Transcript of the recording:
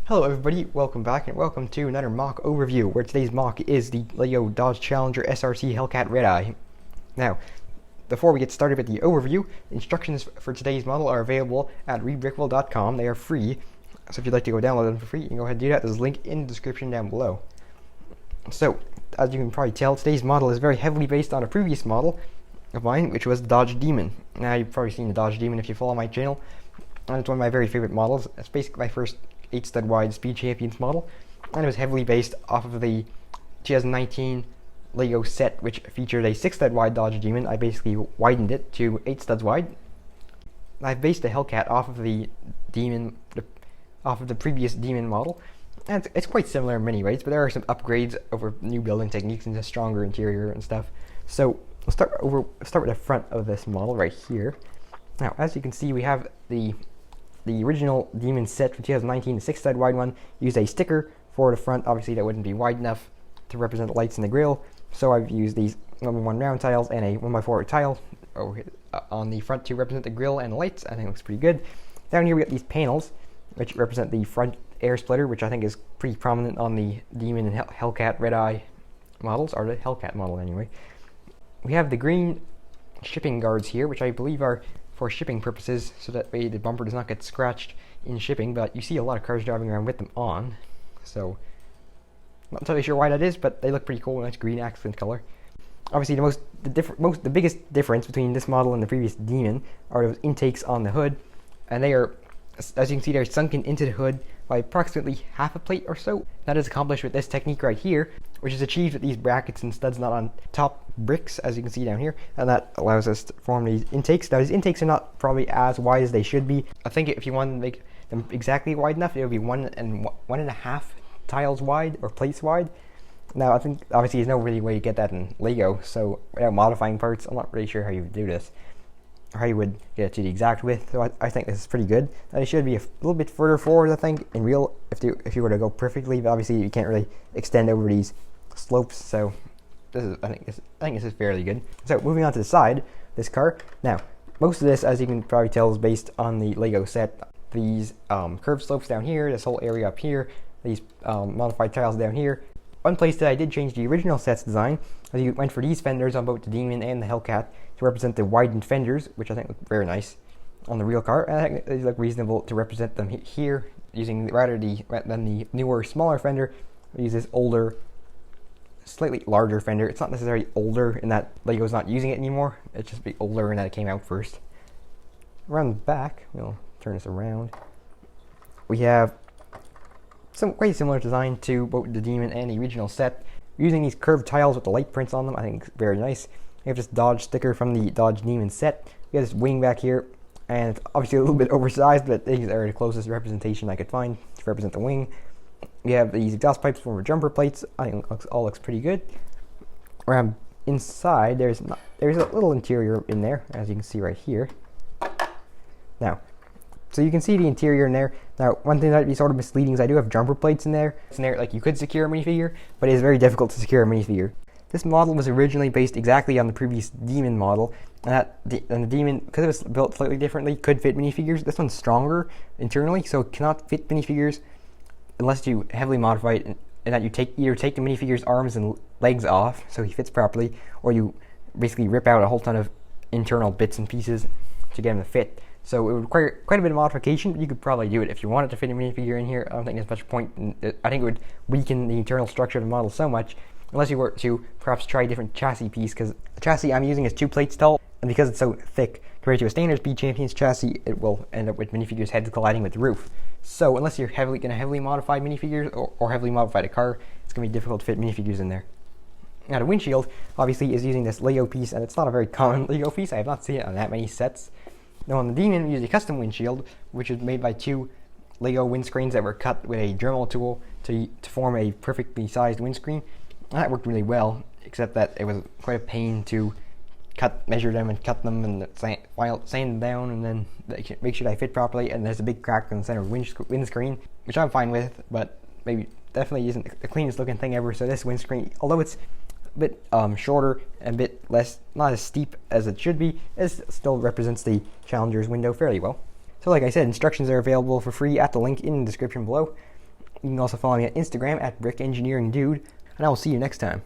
Hello everybody, welcome back and welcome to another MOC overview, where today's MOC is the Lego Dodge Challenger SRC Hellcat Redeye. Now, before we get started with the overview, instructions for today's model are available at rebrickable.com. They are free, so if you'd like to go download them for free, you can go ahead and do that. There's a link in the description down below. So, as you can probably tell, today's model is very heavily based on a previous model of mine, which was the Dodge Demon. Now, you've probably seen the Dodge Demon if you follow my channel, and it's one of my very favorite models. It's basically my first 8-stud wide Speed Champions model, and it was heavily based off of the 2019 Lego set, which featured a 6-stud wide Dodge Demon. I basically widened it to 8 studs wide. I've based the Hellcat off of the Demon, off of the previous Demon model, and it's quite similar in many ways, but there are some upgrades over new building techniques and a stronger interior and stuff. So we'll start with the front of this model right here. Now, as you can see, we have the original Demon set from 2019, the 6-stud wide one, used a sticker for the front. Obviously, that wouldn't be wide enough to represent the lights in the grille, so I've used these 1x1 round tiles and a 1x4 tile on the front to represent the grille and the lights. I think it looks pretty good. Down here we got these panels, which represent the front air splitter, which I think is pretty prominent on the Demon and Hellcat Redeye models, or the Hellcat model anyway. We have the green shipping guards here, which I believe are for shipping purposes, so that way the bumper does not get scratched in shipping, but you see a lot of cars driving around with them on, so not entirely sure why that is, but they look pretty cool. Nice green accent color. Obviously, the biggest difference between this model and the previous Demon are those intakes on the hood, and they are, as you can see, they're sunken into the hood by approximately half a plate or so. That is accomplished with this technique right here, which is achieved with these brackets and studs not on top bricks, as you can see down here, and that allows us to form these intakes. Now, these intakes are not probably as wide as they should be. I think if you want to make them exactly wide enough, it would be 1.5 tiles wide or plates wide. Now, I think obviously there's no really way to get that in Lego, so without modifying parts, I'm not really sure how you would do this, or how you would get it to the exact width. So I think this is pretty good. Now, it should be a little bit further forward, I think, in real, if you were to go perfectly, but obviously you can't really extend over these slopes, so I think this is fairly good. So moving on to the side, this car. Now, most of this, as you can probably tell, is based on the Lego set. These curved slopes down here, this whole area up here, these modified tiles down here. One place that I did change the original set's design, as you went for these fenders on both the Demon and the Hellcat to represent the widened fenders, which I think look very nice on the real car. And I think they look reasonable to represent them here, using rather than the newer, smaller fender. We use this older, slightly larger fender. It's not necessarily older in that Lego's not using it anymore. It's just be older in that it came out first. Around the back, we'll turn this around. We have some quite similar design to both the Demon and the original set. Using these curved tiles with the light prints on them, I think it's very nice. We have this Dodge sticker from the Dodge Demon set. We have this wing back here, and it's obviously a little bit oversized, but these are the closest representation I could find to represent the wing. We have these exhaust pipes for jumper plates. I think it all looks pretty good. Around inside, there's a little interior in there, as you can see right here. Now, so you can see the interior in there. Now, one thing that might be sort of misleading is I do have jumper plates in there. It's in there like you could secure a minifigure, but it is very difficult to secure a minifigure. This model was originally based exactly on the previous Demon model, and the Demon, because it was built slightly differently, could fit minifigures. This one's stronger internally, so it cannot fit minifigures unless you heavily modify it, and that you either take the minifigure's arms and legs off so he fits properly, or you basically rip out a whole ton of internal bits and pieces to get him to fit. So it would require quite a bit of modification, but you could probably do it if you wanted to fit a minifigure in here. I don't think there's much point in it. I think it would weaken the internal structure of the model so much, unless you were to perhaps try a different chassis piece, because the chassis I'm using is 2 plates tall, and because it's so thick compared to a standard Speed Champions chassis, it will end up with minifigures' heads colliding with the roof. So unless you're going to heavily modify minifigures or heavily modify the car, it's going to be difficult to fit minifigures in there. Now, the windshield obviously is using this Lego piece, and it's not a very common Lego piece. I have not seen it on that many sets. Now, on the Demon, we used a custom windshield, which is made by 2 Lego windscreens that were cut with a Dremel tool to form a perfectly sized windscreen. And that worked really well, except that it was quite a pain to measure them and cut them and sand them down and then make sure they fit properly. And there's a big crack in the center of windscreen, which I'm fine with, but maybe definitely isn't the cleanest looking thing ever. So this windscreen, although it's a bit shorter and a bit less, not as steep as it should be, it still represents the Challenger's window fairly well. So like I said, instructions are available for free at the link in the description below. You can also follow me on Instagram at BrickEngineeringDude, and I will see you next time.